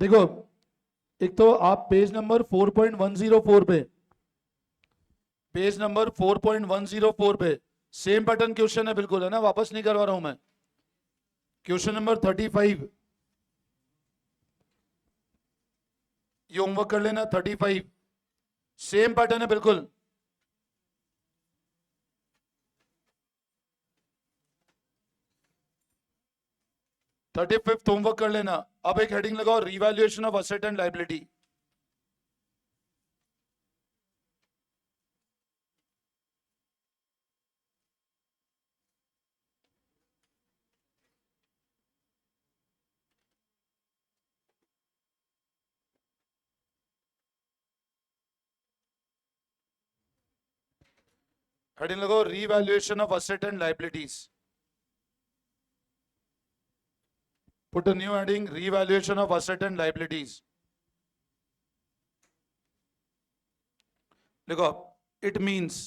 देखो, एक तो आप पेज नंबर 4.104 पे, पेज नंबर 4.104 पे सेम पैटर्न क्वेश्चन है, बिल्कुल है ना, वापस नहीं करवा रहा हूं मैं। क्वेश्चन नंबर 35, ये होमवर्क कर लेना। 35 सेम पैटर्न है बिल्कुल। 35 होमवर्क कर लेना। अब एक हेडिंग लगाओ, revaluation of asset and liability. Heading लगाओ, revaluation of asset and liabilities. Put a new heading, revaluation of asset and liabilities. देखो, it means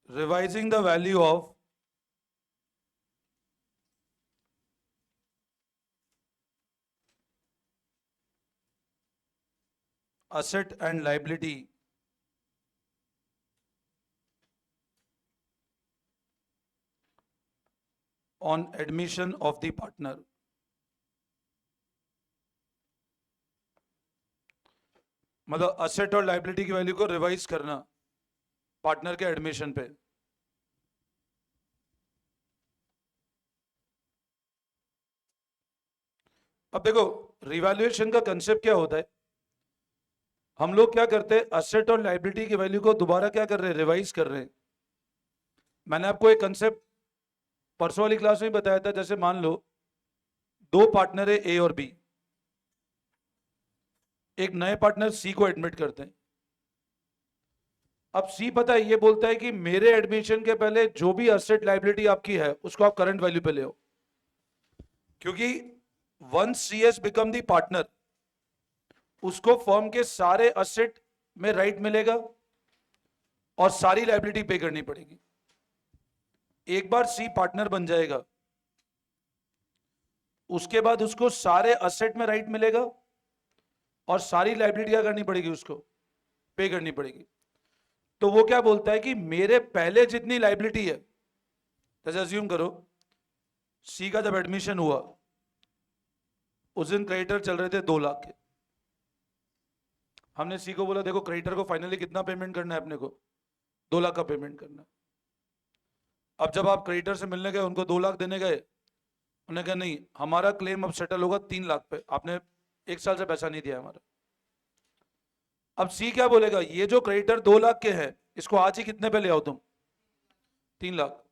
revising the value of asset and liability on admission of the partner. मतलब asset और liability की value को revise करना partner के admission पे। अब देखो, रिवैल्यूएशन का कंसेप्ट क्या होता है। हम लोग क्या करते हैं, असेट और लायबिलिटी की वैल्यू को दोबारा क्या कर रहे हैं, रिवाइज कर रहे हैं। मैंने आपको एक कंसेप्ट परसों वाली क्लास में बताया था। जैसे मान लो दो पार्टनर है ए और बी, एक नए पार्टनर सी को एडमिट करते हैं। अब सी पता है, ये बोलता है कि मेरे एडमिशन के पहले जो भी असेट लायबिलिटी आपकी है उसको आप करंट वैल्यू पे ले आओ, क्योंकि once C S become the partner, उसको फर्म के सारे असेट में राइट मिलेगा और सारी लायबिलिटी पे करनी पड़ेगी। एक बार सी पार्टनर बन जाएगा, उसके बाद उसको सारे असेट में राइट मिलेगा और सारी लायबिलिटी क्या करनी पड़ेगी, उसको पे करनी पड़ेगी। तो वो क्या बोलता है कि मेरे पहले जितनी लायबिलिटी है, जैसे अज्यूम करो सी का जब एडमिशन हुआ उस दिन क्रेडिटर चल रहे थे 2 लाख के। हमने सी को बोला देखो क्रेडिटर को फाइनली कितना पेमेंट करना है, अपने को 2 लाख का पेमेंट करना है। अब जब आप क्रेडिटर से मिलने गए, उनको 2 लाख देने गए, उन्होंने कहा नहीं, हमारा क्लेम अब सेटल होगा 3 लाख पे, आपने 1 साल से पैसा नहीं दिया हमारा। अब सी क्या बोलेगा, ये जो क्रेडिटर 2 लाख के हैं इसको आज ही कितने पे ले आओ तुम, 3 लाख,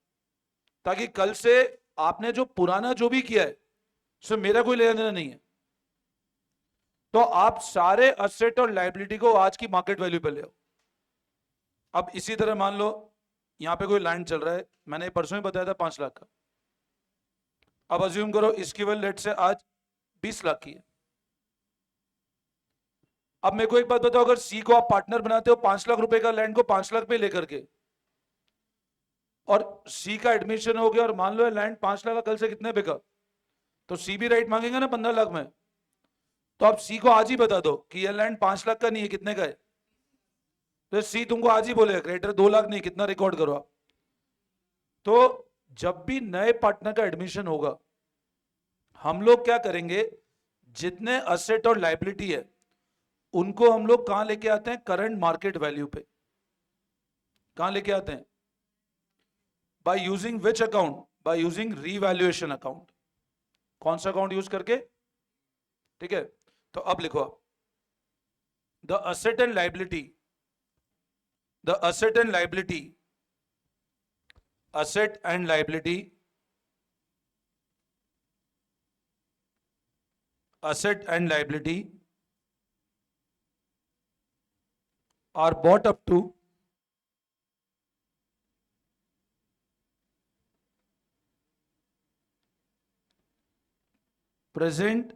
ताकि कल से आपने जो पुराना जो भी किया है उससे मेरा कोई लेना देना नहीं है। तो आप सारे असेट और लायबिलिटी को आज की मार्केट वैल्यू पे ले आओ। अब इसी तरह मान लो यहां पे कोई लैंड चल रहा है, मैंने परसों ही बताया था 5 लाख का। अब अज्यूम करो इसकी वैल्यू लेट से आज 20 लाख की है। अब मेरे को एक बात बताओ, अगर सी को आप पार्टनर बनाते हो 5 लाख रुपए का लैंड को 5 लाख पे लेकर के, और सी का एडमिशन हो गया और मान लो लैंड 5 लाख का कल से कितने बिका, तो सी भी राइट मांगेगा ना 15 लाख में। तो आप सी को आज ही बता दो कि यह लैंड 5 लाख का नहीं है, कितने का है। तो सी तुमको आज ही बोलेगा क्रेडिटर 2 लाख नहीं, कितना रिकॉर्ड करो आप। तो जब भी नए पार्टनर का एडमिशन होगा, हम लोग क्या करेंगे, जितने असेट और लायबिलिटी है उनको हम लोग कहां लेके आते हैं, करंट मार्केट वैल्यू पे। कहां लेके आते हैं, by using which account, by using revaluation account. कौन सा अकाउंट यूज करके, ठीक है। तो अब लिखो आप, the asset and liability, the asset and liability, asset and liability, asset and liability are brought up to present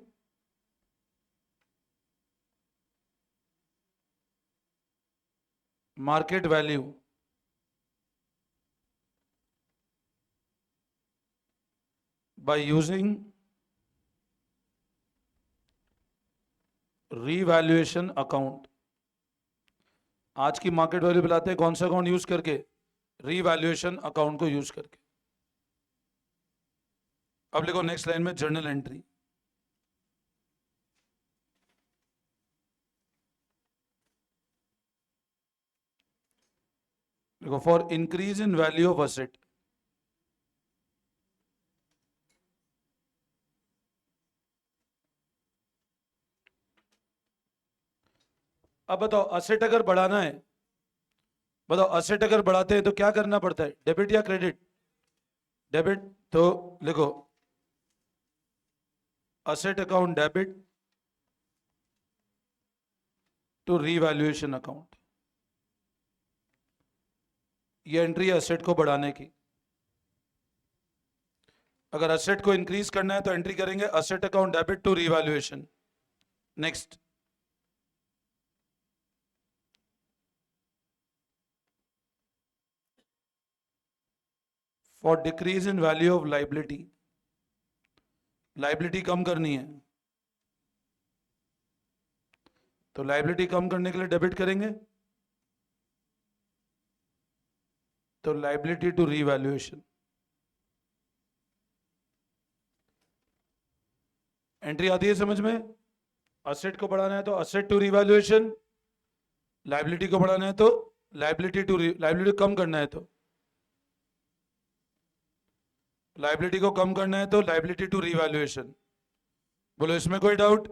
market value by using revaluation account। आज की मार्केट वैल्यू बुलाते हैं कौन सा अकाउंट यूज करके? रीवैल्यूएशन अकाउंट को use करके। अब लिखो नेक्स्ट लाइन में जर्नल एंट्री। देखो for increase in value of asset, अब बताओ असेट अगर बढ़ाना है, बताओ असेट अगर बढ़ाते हैं तो क्या करना पड़ता है, डेबिट या क्रेडिट? डेबिट। तो लिखो asset account debit to revaluation account. ये एंट्री है असेट को बढ़ाने की। अगर असेट को इंक्रीज करना है तो एंट्री करेंगे asset account debit to revaluation. Next, for decrease in value of liability, liability कम करनी है तो लाइबिलिटी कम करने के लिए डेबिट करेंगे, तो लाइबिलिटी टू रीवैल्यूएशन। एंट्री आती है समझ में? असेट को बढ़ाना है तो असेट टू रीवैल्यूएशन, लाइबिलिटी को बढ़ाना है तो लाइबिलिटी कम करना है तो लाइबिलिटी को कम करना है तो लाइबिलिटी टू रीवैल्यूएशन। बोलो इसमें कोई डाउट?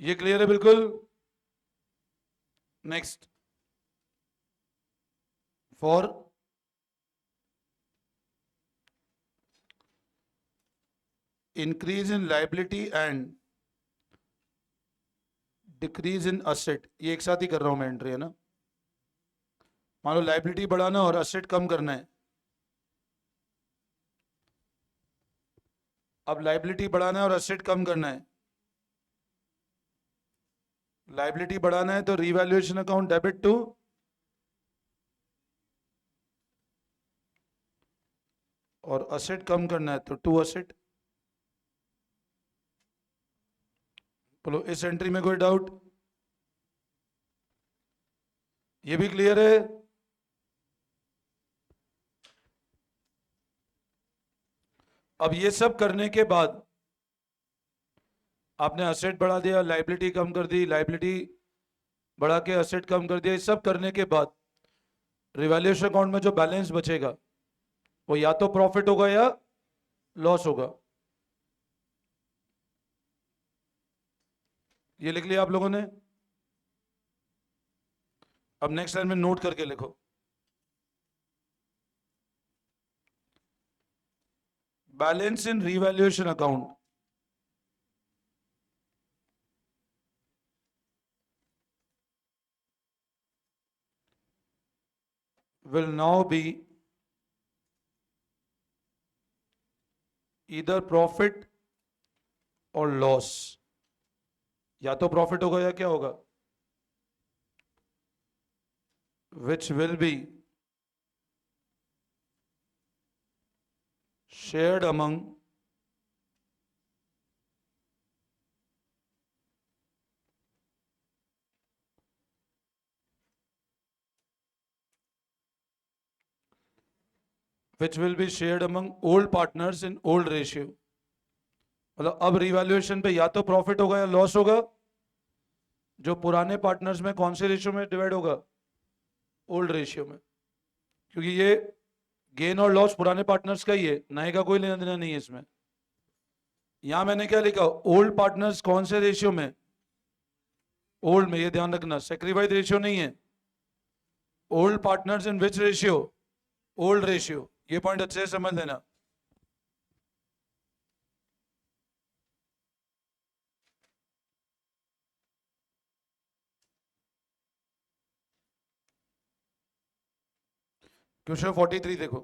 ये क्लियर है बिल्कुल? Next, for increase in liability and decrease in asset, ये एक साथ ही कर रहा हूं मैं एंट्री, है ना? मान लो लाइबिलिटी बढ़ाना और असेट कम करना है। अब लाइबिलिटी बढ़ाना है और असेट कम करना है। लाइबिलिटी बढ़ाना है तो रीवैल्यूएशन अकाउंट डेबिट टू, और असेट कम करना है तो टू असेट। बोलो इस एंट्री में कोई डाउट? ये भी क्लियर है? अब ये सब करने के बाद आपने असेट बढ़ा दिया, लाइबिलिटी कम कर दी, लाइबिलिटी बढ़ा के असेट कम कर दिया, ये सब करने के बाद रिवैल्यूएशन अकाउंट में जो बैलेंस बचेगा वो या तो प्रॉफिट होगा या लॉस होगा। ये लिख लिया आप लोगों ने? अब नेक्स्ट लाइन में नोट करके लिखो, balance in revaluation account will now be either profit or loss। या तो प्रॉफिट होगा या क्या होगा? which will be shared among old partners in old ratio। मतलब अब रिवैल्यूएशन पे या तो प्रॉफिट होगा या लॉस होगा, जो पुराने पार्टनर्स में कौन से रेशियो में डिवाइड होगा? ओल्ड रेशियो में। क्योंकि ये गेन और लॉस पुराने पार्टनर्स का ही है, नए का कोई लेना देना नहीं है इसमें। यहां मैंने क्या लिखा? ओल्ड पार्टनर्स कौन से रेशियो में? ओल्ड में, ये ध्यान रखना, सेक्रीफाइड रेशियो नहीं है। Old partners in which ratio? Old ratio. ये पॉइंट अच्छे से समझ लेना। क्वेश्चन 43 देखो,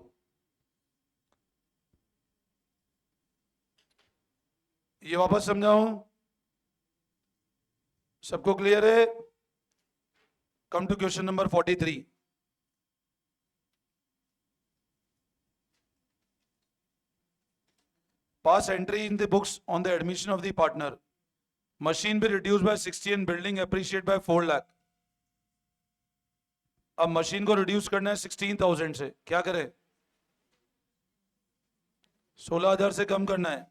ये वापस समझाऊं? सबको क्लियर है? Come to question number 43। Pass entry in the books on the admission of the partner. Machine be reduced by 60 and building appreciate by 4 lakh. अब मशीन को रिड्यूस करना है 16,000 से, क्या करें? 16,000 से कम करना है,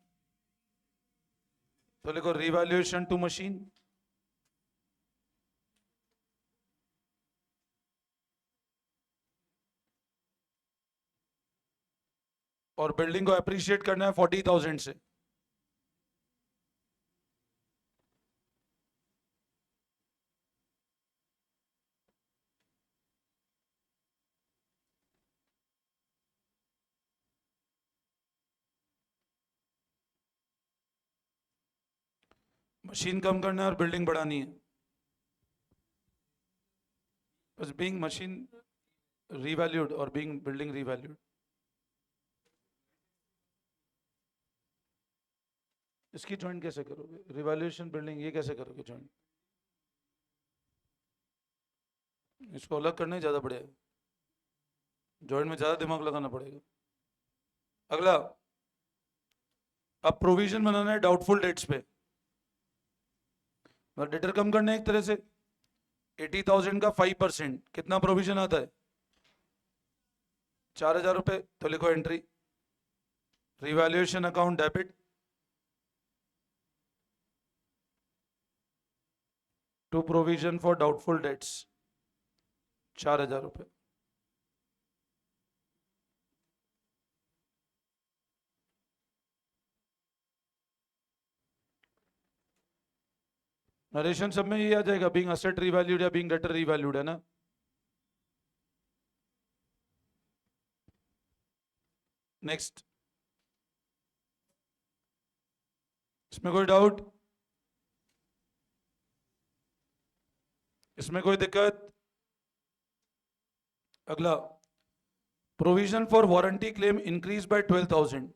तो लिखो रिवैल्यूएशन टू मशीन. और बिल्डिंग को अप्रिशिएट करना है 40,000 से. मशीन कम करना है और बिल्डिंग बढ़ानी है. बस बीइंग मशीन रीवैल्यूड और बीइंग बिल्डिंग रीवैल्यूड. इसकी जॉइंट कैसे करोगे? रिवैल्यूएशन बिल्डिंग ये कैसे करोगे जॉइंट? इसको अलग करना ही ज्यादा पड़ेगा, जॉइंट में ज्यादा दिमाग लगाना पड़ेगा. अगला, अब प्रोविजन बनाना है डाउटफुल डेट्स पे. डेटर कम करना है एक तरह से. 80,000 का 5% कितना प्रोविजन आता है? 4,000 रुपए. तो लिखो entry revaluation account debit to provision for doubtful debts 4,000 रुपए. नरेशन सब में ये आ जाएगा, बीइंग असेट रीवैल्यूड या बीइंग डेटर रीवैल्यूड, है ना? नेक्स्ट, इसमें कोई डाउट? इसमें कोई दिक्कत? अगला, provision for warranty claim increase by 12,000.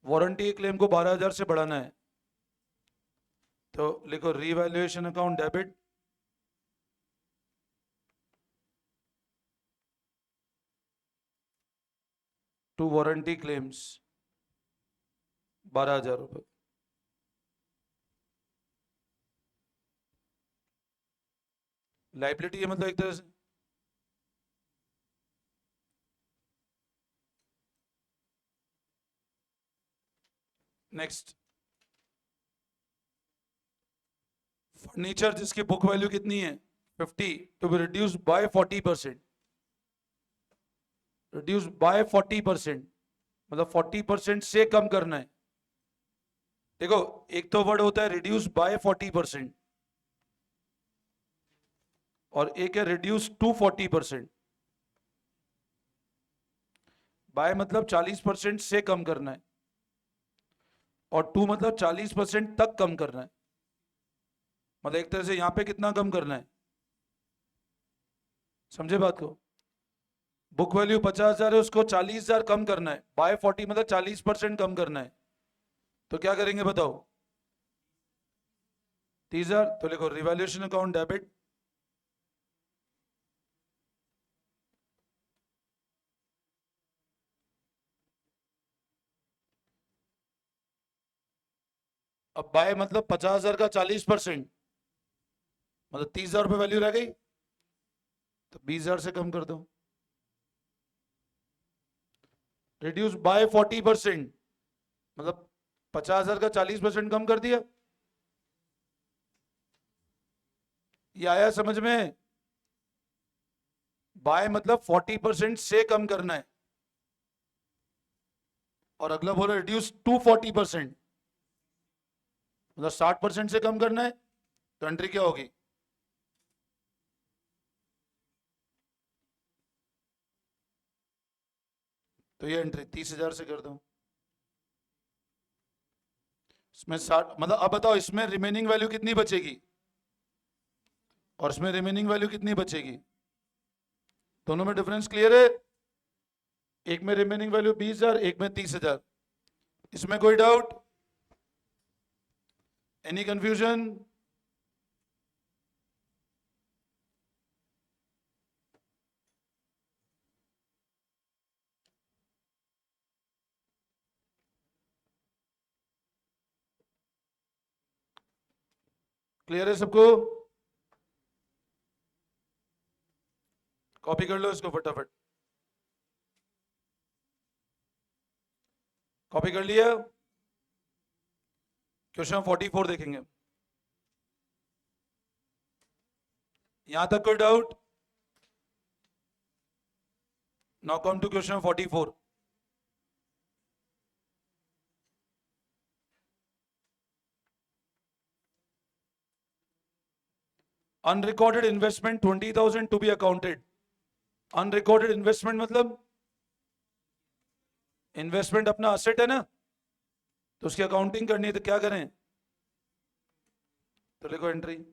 Warranty claim को 12,000 से बढ़ाना है, तो लिखो revaluation account debit to warranty claims 12,000 रुपए. लाइबिलिटी है मतलब एक तरह से. नेक्स्ट, फर्नीचर जिसकी बुक वैल्यू कितनी है 50 to be reduce by 40%. Reduce by 40% मतलब 40% से कम करना है. देखो, एक तो वर्ड होता है रिड्यूस बाय 40% और एक है रिड्यूस टू 40%. बाय मतलब 40% से कम करना है और टू मतलब 40% तक कम करना है. मतलब एक तरह से यहां पे कितना कम करना है, समझे बात को? बुक वैल्यू 50,000 है, उसको 40,000 कम करना है. बाय 40 मतलब 40% कम करना है, तो क्या करेंगे बताओ? 30,000. तो लिखो रिवैल्यूएशन अकाउंट डेबिट अब बाय मतलब 50,000 का 40% मतलब 30,000 रुपए वैल्यू रह गई, तो 20,000 से कम कर दो. रिड्यूस बाय 40% मतलब 50,000 का 40% कम कर दिया. ये आया समझ में? बाय मतलब 40% से कम करना है और अगला बोला रिड्यूस टू 40% मतलब 60% से कम करना है, तो एंट्री क्या होगी? तो ये एंट्री 30,000 से कर दो. इसमें 60 मतलब अब बताओ इसमें रिमेनिंग वैल्यू कितनी बचेगी और इसमें रिमेनिंग वैल्यू कितनी बचेगी? दोनों में डिफरेंस क्लियर है? एक में रिमेनिंग वैल्यू 20,000, एक में 30,000. इसमें कोई डाउट? Any confusion? क्लियर है सबको? कॉपी कर लो इसको फटाफट। कॉपी कर लिया? क्वेश्चन 44 देखेंगे। यहां तक कोई doubt? Now come to question 44। Unrecorded investment 20,000 to be accounted. Unrecorded investment मतलब इन्वेस्टमेंट अपना असेट है ना, तो उसकी अकाउंटिंग करनी है, तो क्या करें? तो लिखो entry.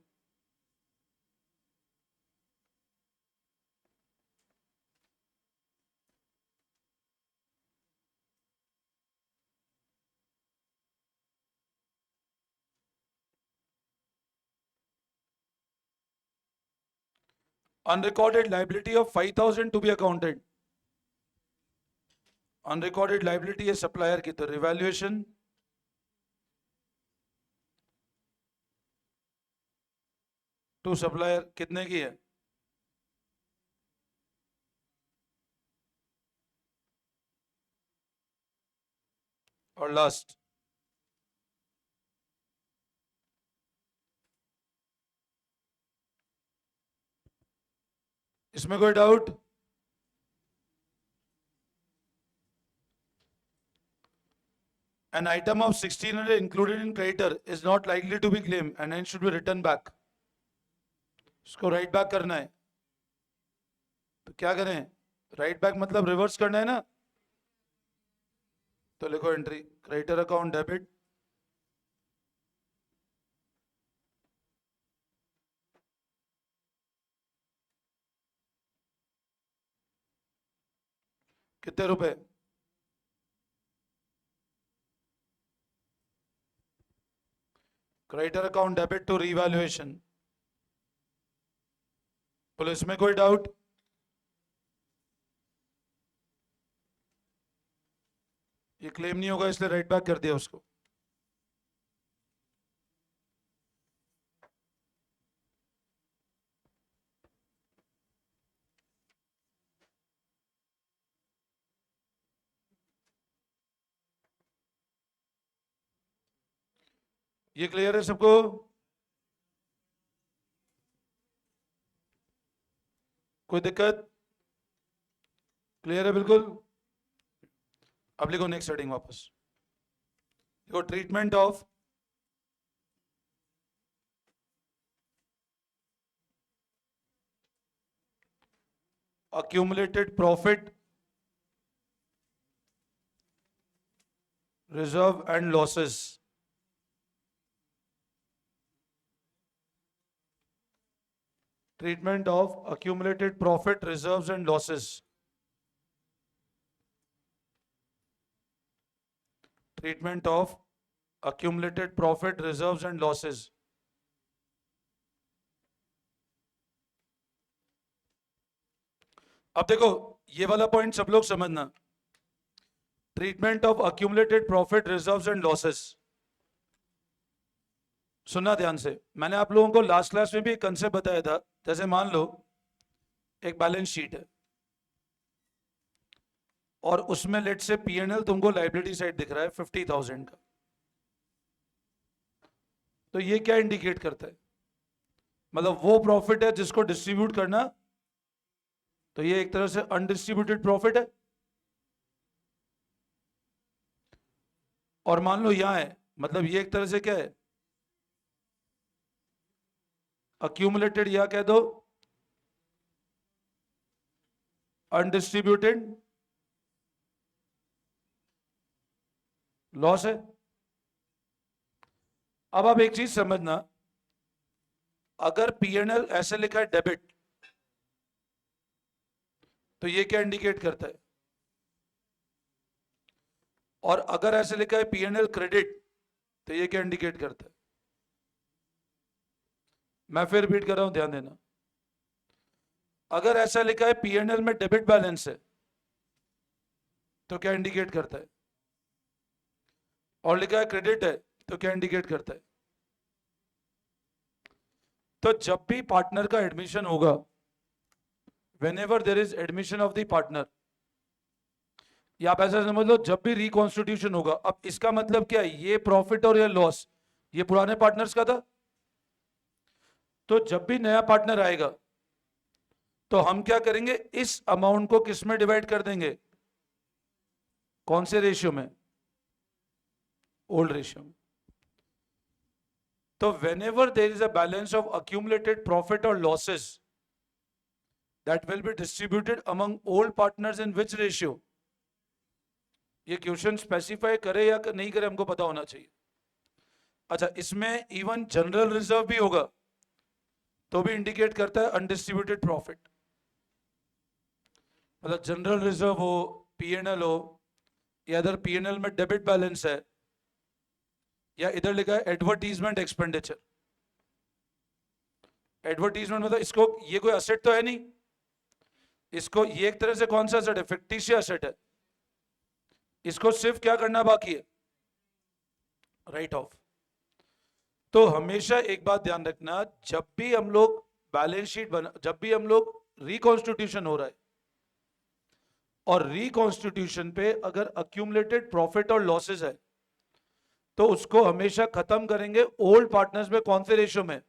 Unrecorded liability of 5,000 to be accounted. Unrecorded liability है सप्लायर की, तो रिवैल्यूएशन टू सप्लायर कितने की है? और लास्ट इसमें कोई doubt? An item of 1600 included in creditor is not likely to be claimed and hence should be returned back. इसको राइट बैक करना है, तो क्या करें? राइट बैक मतलब रिवर्स करना है ना, तो लिखो एंट्री क्रेडिटर अकाउंट डेबिट कितने रुपए? Creditor account debit to revaluation. बोलो इसमें कोई डाउट? ये क्लेम नहीं होगा इसलिए राइट बैक कर दिया उसको। ये क्लियर है सबको? कोई दिक्कत? क्लियर है बिल्कुल? अब लिखो नेक्स्ट हेडिंग वापस। देखो treatment of accumulated profit, reserve and losses. Treatment of accumulated profit, reserves and losses. Treatment of accumulated profit, reserves and losses. अब देखो ये वाला पॉइंट सब लोग समझना। Treatment of accumulated profit, reserves and losses। सुनना ध्यान से, मैंने आप लोगों को लास्ट क्लास में भी एक कंसेप्ट बताया था। जैसे मान लो एक बैलेंस शीट है और उसमें लेट से P&L तुमको लाइबिलिटी साइड दिख रहा है 50,000 का, तो ये क्या इंडिकेट करता है? मतलब वो प्रॉफिट है जिसको डिस्ट्रीब्यूट करना, तो ये एक तरह से अनडिस्ट्रीब्यूटेड प्रॉफिट है। और मान लो यहां है, मतलब ये एक तरह से क्या है? अक्यूमुलेटेड, या कह दो अनडिस्ट्रीब्यूटेड लॉस है। अब आप एक चीज समझना, अगर P&L ऐसे लिखा है डेबिट, तो ये क्या इंडिकेट करता है? और अगर ऐसे लिखा है P&L क्रेडिट, तो ये क्या इंडिकेट करता है? मैं फिर रिपीट कर रहा हूं, ध्यान देना। अगर ऐसा लिखा है P&L में डेबिट बैलेंस है, तो क्या इंडिकेट करता है? और लिखा है क्रेडिट है, तो क्या इंडिकेट करता है? तो जब भी पार्टनर का एडमिशन होगा, whenever there is admission of the partner, या आप ऐसा समझ लो जब भी रिकॉन्स्टिट्यूशन होगा। अब इसका मतलब क्या है, ये प्रॉफिट और ये लॉस ये पुराने पार्टनर्स का था। तो जब भी नया पार्टनर आएगा तो हम क्या करेंगे, इस अमाउंट को किस में डिवाइड कर देंगे, कौन से रेशियो में, ओल्ड रेशियो में। तो whenever there is a balance of accumulated profit or losses that will be distributed among old partners in which ratio, ये क्वेश्चन स्पेसिफाई करे या नहीं करे हमको पता होना चाहिए। अच्छा, इसमें इवन जनरल रिजर्व भी होगा तो भी इंडिकेट करता है अनडिस्ट्रीब्यूटेड प्रॉफिट। मतलब जनरल रिजर्व हो, पीएनएल हो, या इधर पीएनएल में डेबिट बैलेंस है, या इधर लिखा है एडवर्टीजमेंट एक्सपेंडिचर। एडवर्टीजमेंट मतलब इसको, ये कोई असेट तो है नहीं, इसको ये एक तरह से कौन सा असेट है, फिक्टिशियस असेट है। इसको सिर्फ क्या करना बाकी है, राइट ऑफ। तो हमेशा एक बात ध्यान रखना, जब भी हम लोग बैलेंस शीट बना, जब भी हम लोग रिकॉन्स्टिट्यूशन हो रहा है और रिकॉन्स्टिट्यूशन पे अगर अक्यूमुलेटेड प्रॉफिट और लॉसेस है तो उसको हमेशा खत्म करेंगे ओल्ड पार्टनर्स में, कौन से रेशियो में,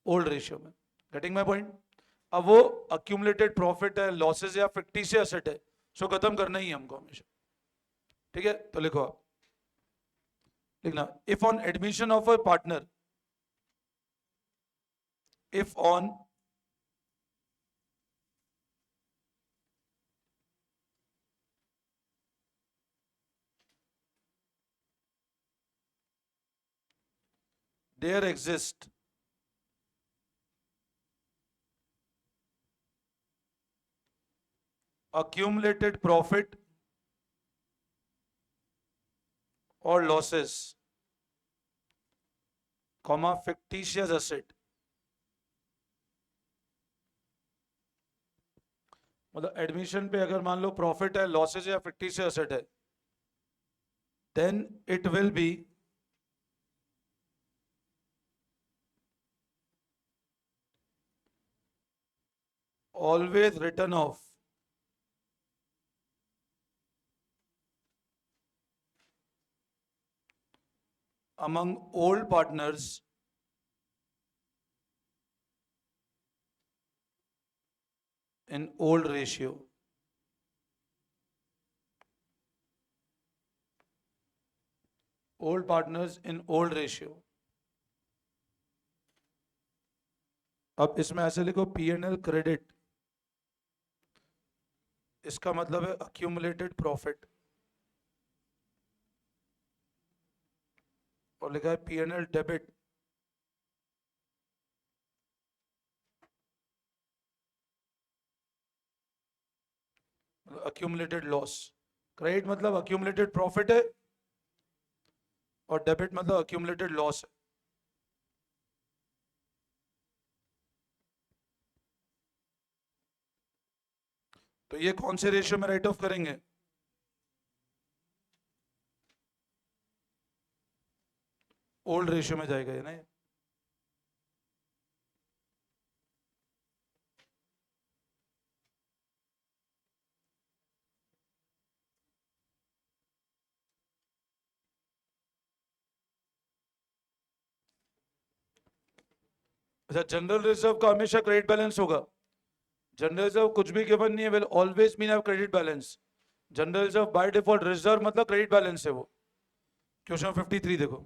ओल्ड रेशियो में। Getting my point. अब वो अक्यूमुलेटेड प्रॉफिट है, लॉसेस या फिक्टिशियस असेट है, सो खत्म करना ही है हमको हमेशा। ठीक है, तो लिखो आप, लिखना, if on admission of a partner, if on there exist accumulated profit or losses, comma fictitious asset, मतलब एडमिशन पे अगर मान लो प्रॉफिट है, लॉसेस या फिक्टिशियस एसेट है, then it will be always written off among old partners in old ratio। old partners in old ratio। अब इसमें ऐसे लिखो पीएनएल क्रेडिट, इसका मतलब है अक्यूमुलेटेड प्रॉफिट, और लिखा है PNL debit, accumulated loss. Credit मतलब अक्यूमुलेटेड प्रॉफिट है और डेबिट मतलब अक्यूमुलेटेड लॉस है। तो ये कौन से रेशियो में राइट ऑफ करेंगे, ओल्ड रेशियो में जाएगा ये ना। अच्छा, जनरल रिजर्व का हमेशा क्रेडिट बैलेंस होगा। जनरल रिजर्व कुछ भी गिवन नहीं है, will always mean have credit balance. General reserve by default, reserve मतलब क्रेडिट बैलेंस है वो। क्वेश्चन 53 देखो,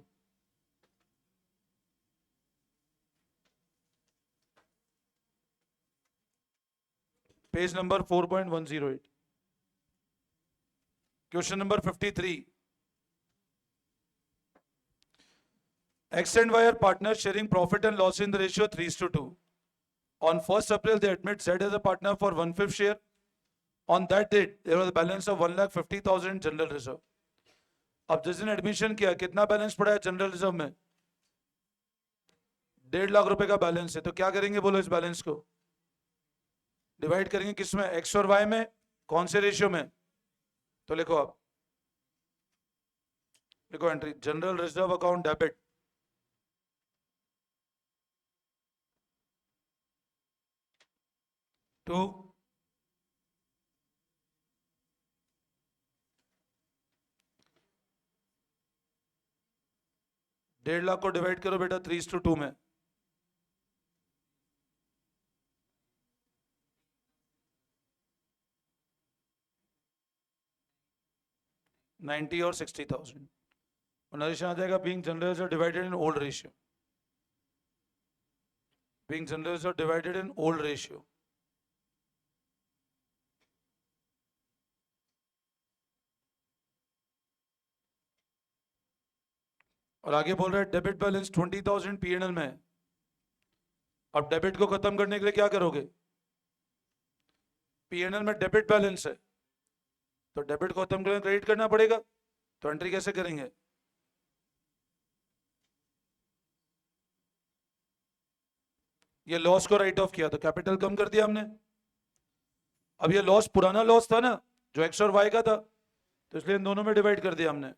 page number 4.108, question number 53। X and Y are partners sharing profit and loss in the ratio 3:2. On 1st April, they admit Z as a partner for 1/5 share. On that date, there was a balance of 1,50,000 in general reserve. अब जिस दिन admission किया, कितना balance पड़ा है general reserve में, 1.5 लाख रुपए का बैलेंस है। तो क्या करेंगे बोलो, इस बैलेंस को डिवाइड करेंगे किस में, एक्स और वाई में, कौन से रेशियो में। तो लिखो आप, लिखो entry, general reserve account debit, 2 1.5 lakh को डिवाइड करो बेटा 3:2 में। 90 और 60,000। नरेशन आ जाएगा being generals are divided in old ratio. Being generals are divided in old ratio. और आगे बोल रहा है डेबिट बैलेंस 20,000 पीएनएल में है। अब डेबिट को खत्म करने के लिए क्या करोगे? पीएनएल में डेबिट बैलेंस है तो डेबिट को खत्म करने क्रेडिट करना पड़ेगा। तो एंट्री कैसे करेंगे? ये लॉस को राइट ऑफ किया तो कैपिटल कम कर दिया हमने। अब ये लॉस पुराना लॉस था ना जो एक्स और वाई का था, तो इसलिए इन दोनों में डिवाइड कर दिया हमने।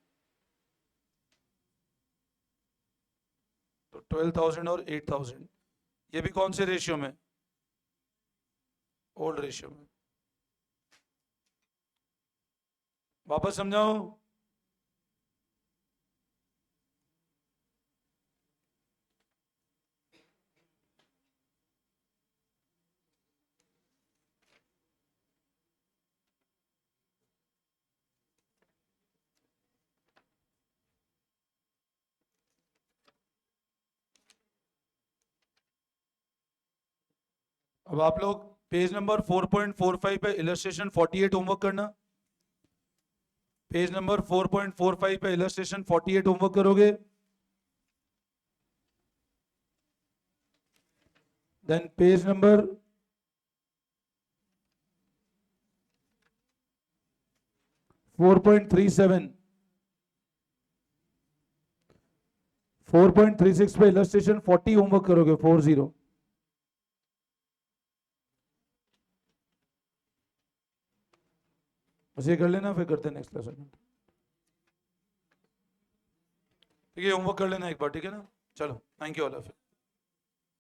तो 12,000 और 8,000 ये भी कौन से रेशियो में? ओल्ड रेशियो में। वापस समझाओ। अब आप लोग पेज नंबर 4.45 पे इलस्ट्रेशन 48 होमवर्क करना। पेज नंबर 4.45 पे इलस्ट्रेशन 48 होमवर्क करोगे। देन पेज नंबर 4.37 4.36 पे इलस्ट्रेशन 40 होमवर्क करोगे। 40 बस ये कर लेना, फिर करते हैं नेक्स्ट क्लास में। ठीक है, होमवर्क कर लेना एक बार, ठीक है ना? चलो, thank you all of you.